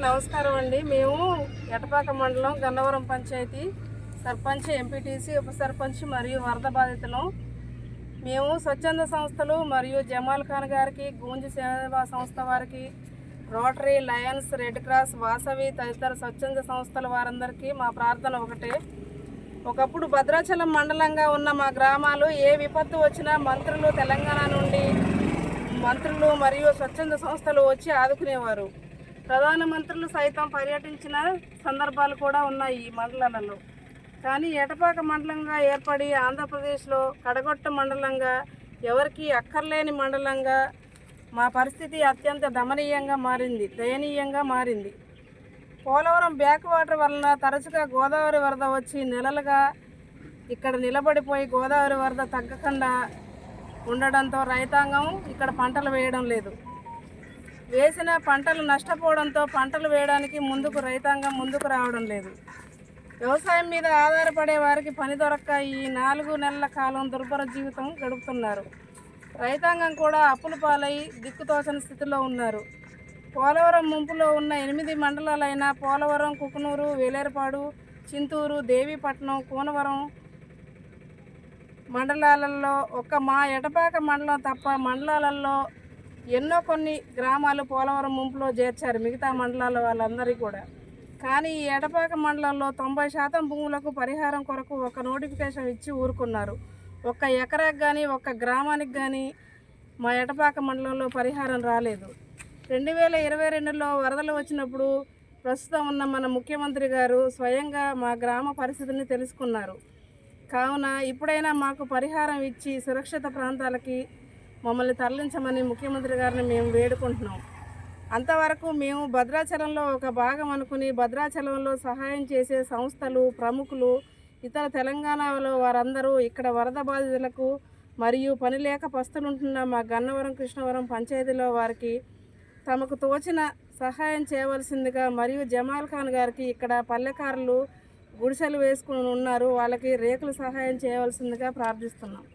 నమస్కారం అండి. మేము ఎటపాక మండలం గన్నవరం పంచాయతీ సర్పంచ్, ఎంపీటీసీ, ఉప సర్పంచ్ మరియు వరద బాధితులు. మేము స్వచ్ఛంద సంస్థలు మరియు జమాల్ ఖాన్ గారికి, గూంజి సేవా సంస్థ వారికి, rotary, Lions, red cross, Vasavi తదితర స్వచ్ఛంద సంస్థల వారందరికీ మా ప్రార్థన ఒకటే. ఒకప్పుడు భద్రాచలం మండలంగా ఉన్న మా గ్రామాలు ఏ విపత్తు వచ్చినా తెలంగాణ నుండి మంత్రులు మరియు స్వచ్ఛంద సంస్థలు వచ్చి ఆదుకునేవారు. ప్రధానమంత్రులు సైతం పర్యటించిన సందర్భాలు కూడా ఉన్నాయి ఈ మండలాలలో. కానీ ఎటపాక మండలంగా ఏర్పడి ఆంధ్రప్రదేశ్లో కడగొట్ట మండలంగా, ఎవరికీ అక్కర్లేని మండలంగా మా పరిస్థితి అత్యంత దయనీయంగా మారింది. పోలవరం బ్యాక్ వాటర్ వలన తరచుగా గోదావరి వరద వచ్చి నెలలుగా ఇక్కడ నిలబడిపోయి గోదావరి వరద తగ్గకుండా ఉండడంతో రైతాంగం ఇక్కడ పంటలు వేయడం లేదు. వేసిన పంటలు నష్టపోవడంతో పంటలు వేయడానికి రైతాంగం ముందుకు రావడం లేదు. వ్యవసాయం మీద ఆధారపడే వారికి పని దొరక్క ఈ 4 నెలల కాలం దుర్భర జీవితం గడుపుతున్నారు. రైతాంగం కూడా అప్పుల పాలై దిక్కుతోచని స్థితిలో ఉన్నారు. పోలవరం ముంపులో ఉన్న 8 మండలాలైన పోలవరం, కుకునూరు, వేలేరుపాడు, చింతూరు, దేవీపట్నం, కూనవరం మండలాలలో ఒక్క మా ఎటపాక మండలం తప్ప మండలాలలో కొన్ని గ్రామాలు పోలవరం ముంపులో చేర్చారు, మిగతా మండలాల వాళ్ళందరికీ కూడా. కానీ ఈ ఎటపాక మండలంలో 90% భూములకు పరిహారం కొరకు ఒక నోటిఫికేషన్ ఇచ్చి ఊరుకున్నారు. ఒక్క ఎకరాకు కానీ ఒక్క గ్రామానికి కానీ మా ఎటపాక మండలంలో పరిహారం రాలేదు. 2022లో వరదలు వచ్చినప్పుడు ప్రస్తుతం ఉన్న మన ముఖ్యమంత్రి గారు స్వయంగా మా గ్రామ పరిస్థితిని తెలుసుకున్నారు. కావున ఇప్పుడైనా మాకు పరిహారం ఇచ్చి సురక్షిత ప్రాంతాలకి మమ్మల్ని తరలించమని ముఖ్యమంత్రి గారిని మేము వేడుకుంటున్నాం. అంతవరకు మేము భద్రాచలంలో ఒక భాగం అనుకుని భద్రాచలంలో సహాయం చేసే సంస్థలు, ప్రముఖులు, ఇతర తెలంగాణలో వారందరూ ఇక్కడ వరద బాధితులకు మరియు పని లేక పస్తులుంటున్న మా గన్నవరం, కృష్ణవరం పంచాయతీలో వారికి తమకు తోచిన సహాయం చేయవలసిందిగా, మరియు జమాల్ ఖాన్ గారికి ఇక్కడ పల్లెకారులు గుడిసెలు వేసుకుని ఉన్నారు, వాళ్ళకి రేకులు సహాయం చేయవలసిందిగా ప్రార్థిస్తున్నాం.